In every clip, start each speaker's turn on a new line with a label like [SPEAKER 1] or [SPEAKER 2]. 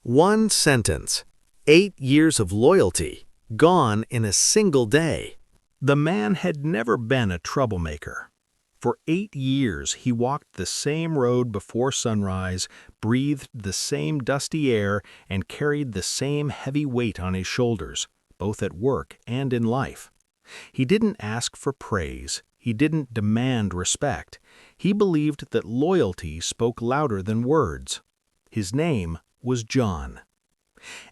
[SPEAKER 1] One sentence. 8 years of loyalty, gone in a single day. The man had never been a troublemaker. For 8 years he walked the same road before sunrise, breathed the same dusty air, and carried the same heavy weight on his shoulders, both at work and in life. He didn't ask for praise. He didn't demand respect. He believed that loyalty spoke louder than words. His name was John.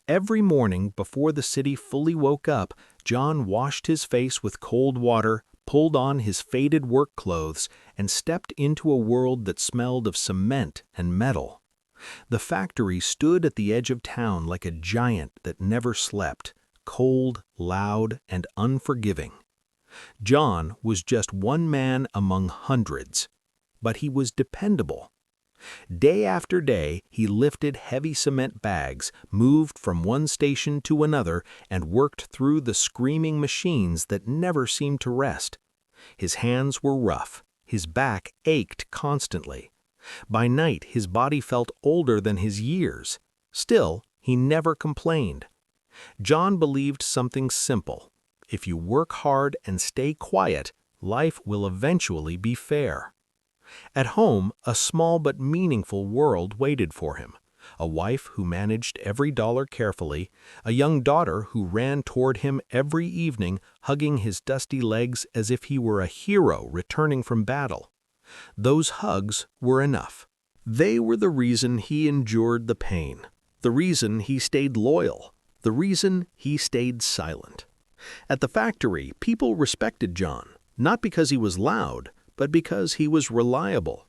[SPEAKER 1] Every morning before the city fully woke up, John washed his face with cold water, pulled on his faded work clothes, and stepped into a world that smelled of cement and metal. The factory stood at the edge of town like a giant that never slept, cold, loud, and unforgiving. John was just one man among hundreds, but he was dependable. Day after day, he lifted heavy cement bags, moved from one station to another, and worked through the screaming machines that never seemed to rest. His hands were rough. His back ached constantly. By night, his body felt older than his years. Still, he never complained. John believed something simple. If you work hard and stay quiet, life will eventually be fair. At home, a small but meaningful world waited for him. A wife who managed every dollar carefully, a young daughter who ran toward him every evening, hugging his dusty legs as if he were a hero returning from battle. Those hugs were enough. They were the reason he endured the pain, the reason he stayed loyal, the reason he stayed silent. At the factory, people respected John, not because he was loud, but because he was reliable.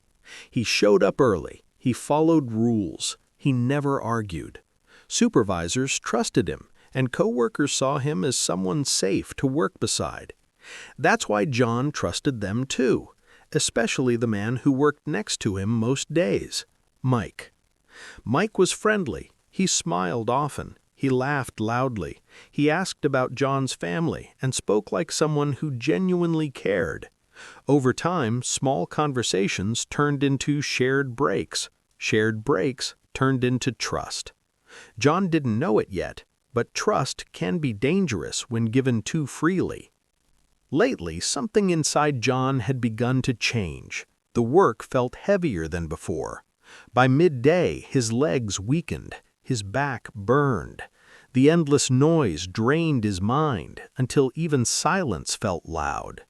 [SPEAKER 1] He showed up early. He followed rules. He never argued. Supervisors trusted him, and coworkers saw him as someone safe to work beside. That's why John trusted them too, especially the man who worked next to him most days, Mike. Mike was friendly. He smiled often. He laughed loudly. He asked about John's family and spoke like someone who genuinely cared. Over time, small conversations turned into shared breaks. Shared breaks turned into trust. John didn't know it yet, but trust can be dangerous when given too freely. Lately, something inside John had begun to change. The work felt heavier than before. By midday, his legs weakened. His back burned. The endless noise drained his mind until even silence felt loud.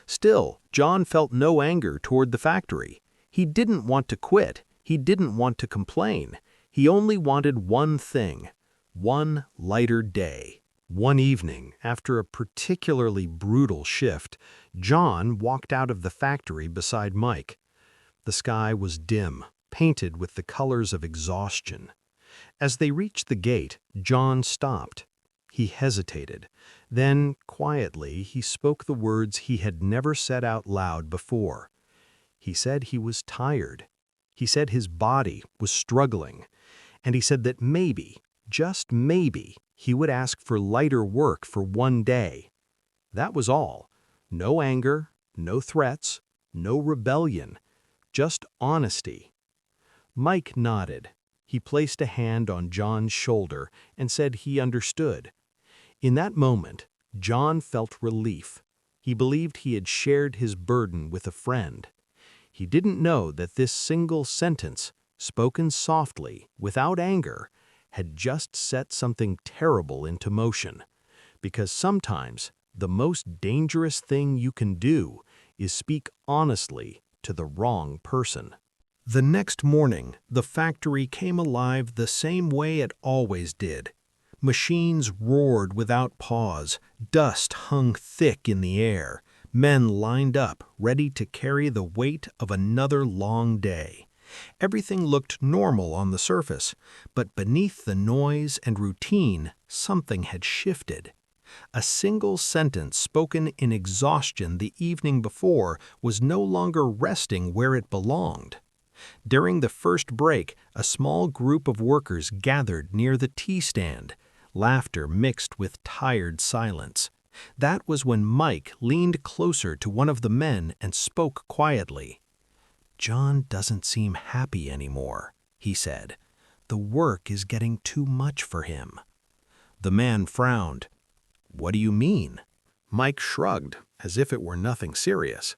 [SPEAKER 1] Still, John felt no anger toward the factory. He didn't want to quit. He didn't want to complain. He only wanted one thing, one lighter day. One evening, after a particularly brutal shift, John walked out of the factory beside Mike. The sky was dim, painted with the colors of exhaustion. As they reached the gate, John stopped. He hesitated. Then, quietly, he spoke the words he had never said out loud before. He said he was tired. He said his body was struggling. And he said that maybe, just maybe, he would ask for lighter work for one day. That was all. No anger, no threats, no rebellion, just honesty. Mike nodded. He placed a hand on John's shoulder and said he understood. In that moment, John felt relief. He believed he had shared his burden with a friend. He didn't know that this single sentence, spoken softly, without anger, had just set something terrible into motion. Because sometimes the most dangerous thing you can do is speak honestly to the wrong person. The next morning, the factory came alive the same way it always did. Machines roared without pause, dust hung thick in the air, men lined up, ready to carry the weight of another long day. Everything looked normal on the surface, but beneath the noise and routine, something had shifted. A single sentence spoken in exhaustion the evening before was no longer resting where it belonged. During the first break, a small group of workers gathered near the tea stand. Laughter mixed with tired silence. That was when Mike leaned closer to one of the men and spoke quietly. "John doesn't seem happy anymore," he said. the work is getting too much for him. The man frowned. "What do you mean?" Mike shrugged, as if it were nothing serious.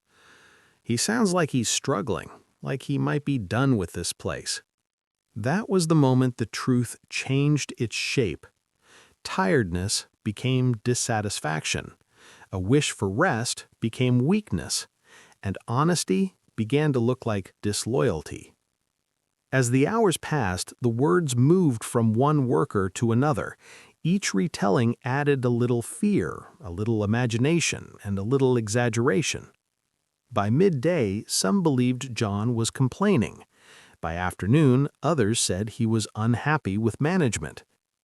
[SPEAKER 1] "He sounds like he's struggling, like he might be done with this place." That was the moment the truth changed its shape. Tiredness became dissatisfaction. A wish for rest became weakness, and honesty began to look like disloyalty. As the hours passed, the words moved from one worker to another. Each retelling added a little fear, a little imagination, and a little exaggeration. By midday, some believed John was complaining. By afternoon, others said he was unhappy with management.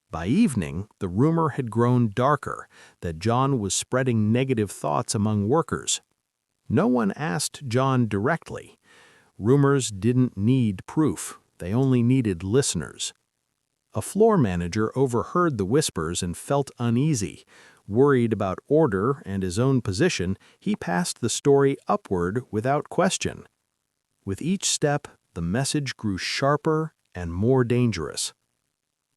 [SPEAKER 1] By evening, the rumor had grown darker that John was spreading negative thoughts among workers. No one asked John directly. Rumors didn't need proof, they only needed listeners. A floor manager overheard the whispers and felt uneasy. Worried about order and his own position, he passed the story upward without question. With each step, the message grew sharper and more dangerous.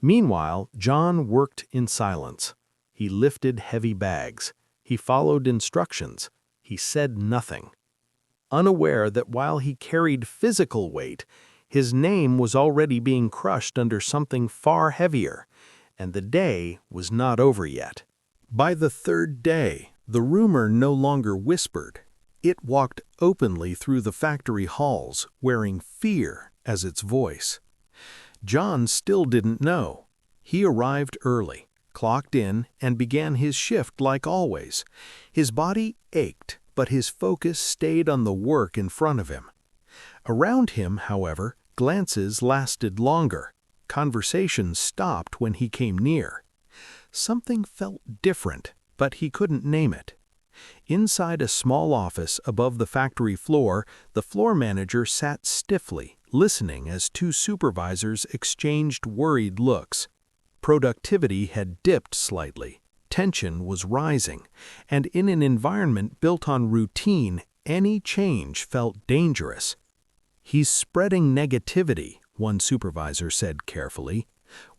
[SPEAKER 1] Meanwhile, John worked in silence. He lifted heavy bags. He followed instructions. He said nothing. Unaware that while he carried physical weight, his name was already being crushed under something far heavier, and the day was not over yet. By the third day, the rumor no longer whispered. It walked openly through the factory halls, wearing fear as its voice. John still didn't know. He arrived early, clocked in, and began his shift like always. His body ached, but his focus stayed on the work in front of him. Around him, however, glances lasted longer. Conversations stopped when he came near. Something felt different, but he couldn't name it. Inside a small office above the factory floor, the floor manager sat stiffly, listening as two supervisors exchanged worried looks. Productivity had dipped slightly. Tension was rising, and in an environment built on routine, any change felt dangerous. "He's spreading negativity," one supervisor said carefully.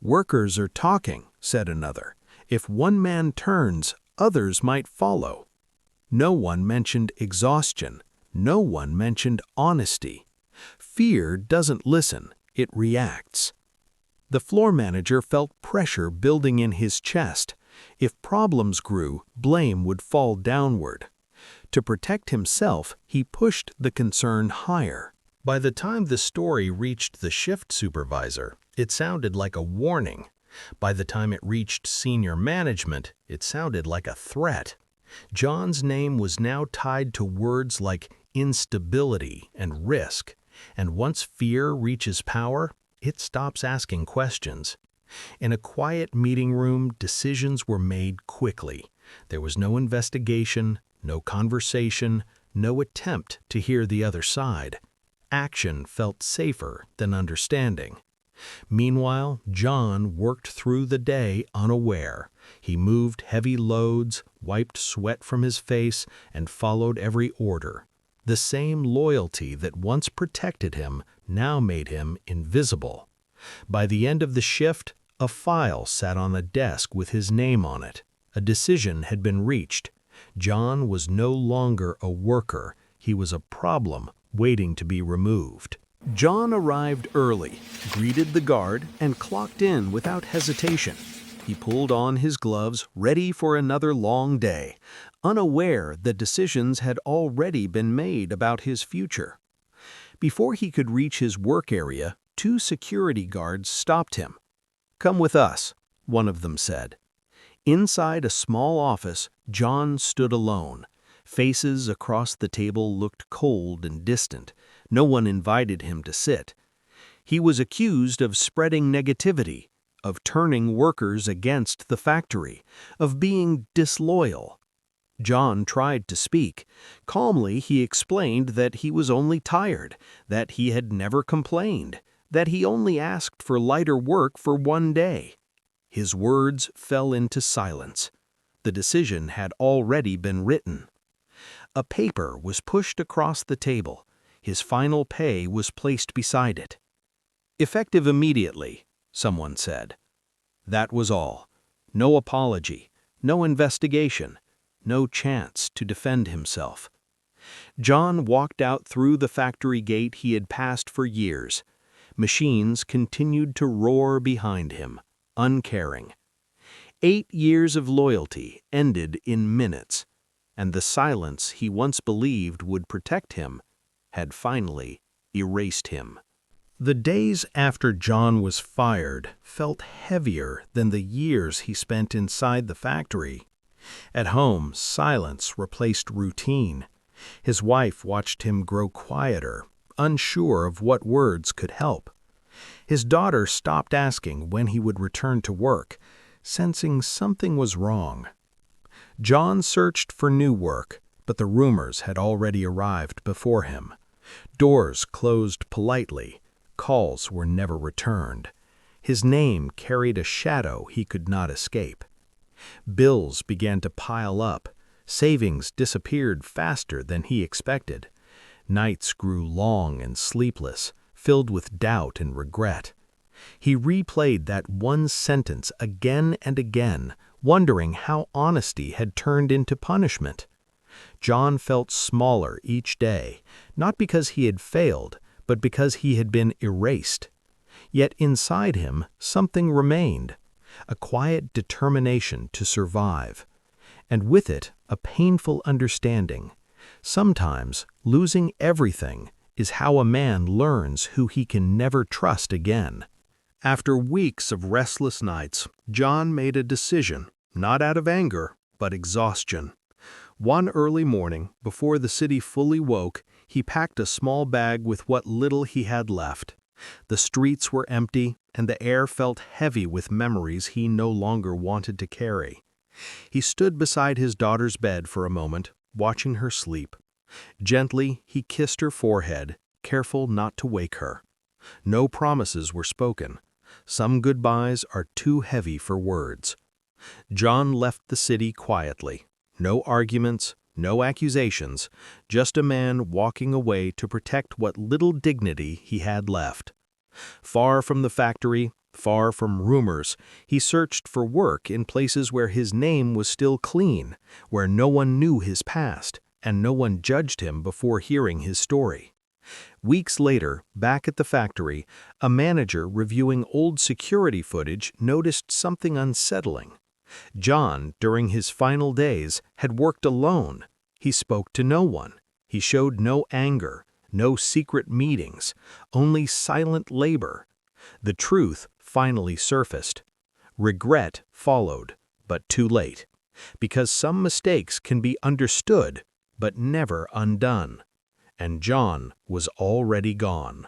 [SPEAKER 1] "Workers are talking," said another. "If one man turns, others might follow." No one mentioned exhaustion. No one mentioned honesty. Fear doesn't listen, it reacts. The floor manager felt pressure building in his chest. If problems grew, blame would fall downward. To protect himself, he pushed the concern higher. By the time the story reached the shift supervisor, it sounded like a warning. By the time it reached senior management, it sounded like a threat. John's name was now tied to words like instability and risk, and once fear reaches power, it stops asking questions. In a quiet meeting room, decisions were made quickly. There was no investigation, no conversation, no attempt to hear the other side. Action felt safer than understanding. Meanwhile, John worked through the day unaware. He moved heavy loads, wiped sweat from his face, and followed every order. The same loyalty that once protected him now made him invisible. By the end of the shift, a file sat on a desk with his name on it. A decision had been reached. John was no longer a worker. He was a problem waiting to be removed. John arrived early, greeted the guard, and clocked in without hesitation. He pulled on his gloves, ready for another long day, unaware that decisions had already been made about his future. Before he could reach his work area, two security guards stopped him. "Come with us," one of them said. Inside a small office, John stood alone. Faces across the table looked cold and distant. No one invited him to sit. He was accused of spreading negativity, of turning workers against the factory, of being disloyal. John tried to speak. Calmly, he explained that he was only tired, that he had never complained, that he only asked for lighter work for one day. His words fell into silence. The decision had already been written. A paper was pushed across the table. His final pay was placed beside it. "Effective immediately," someone said. That was all. No apology, no investigation, no chance to defend himself. John walked out through the factory gate he had passed for years. Machines continued to roar behind him, uncaring. 8 years of loyalty ended in minutes, and the silence he once believed would protect him had finally erased him. The days after John was fired felt heavier than the years he spent inside the factory. At home, silence replaced routine. His wife watched him grow quieter, unsure of what words could help. His daughter stopped asking when he would return to work, sensing something was wrong. John searched for new work, but the rumors had already arrived before him. Doors closed politely. Calls were never returned. His name carried a shadow he could not escape. Bills began to pile up. Savings disappeared faster than he expected. Nights grew long and sleepless, filled with doubt and regret. He replayed that one sentence again and again, wondering how honesty had turned into punishment. John felt smaller each day, not because he had failed, but because he had been erased. Yet inside him something remained, a quiet determination to survive, and with it a painful understanding. Sometimes losing everything is how a man learns who he can never trust again. After weeks of restless nights, John made a decision, not out of anger, but exhaustion. One early morning, before the city fully woke, he packed a small bag with what little he had left. The streets were empty, and the air felt heavy with memories he no longer wanted to carry. He stood beside his daughter's bed for a moment, watching her sleep. Gently, he kissed her forehead, careful not to wake her. No promises were spoken. Some goodbyes are too heavy for words. John left the city quietly. No arguments, no accusations, just a man walking away to protect what little dignity he had left. Far from the factory, far from rumors, he searched for work in places where his name was still clean, where no one knew his past, and no one judged him before hearing his story. Weeks later, back at the factory, a manager reviewing old security footage noticed something unsettling. John, during his final days, had worked alone. He spoke to no one. He showed no anger, no secret meetings, only silent labor. The truth finally surfaced. Regret followed, but too late, because some mistakes can be understood, but never undone. And John was already gone.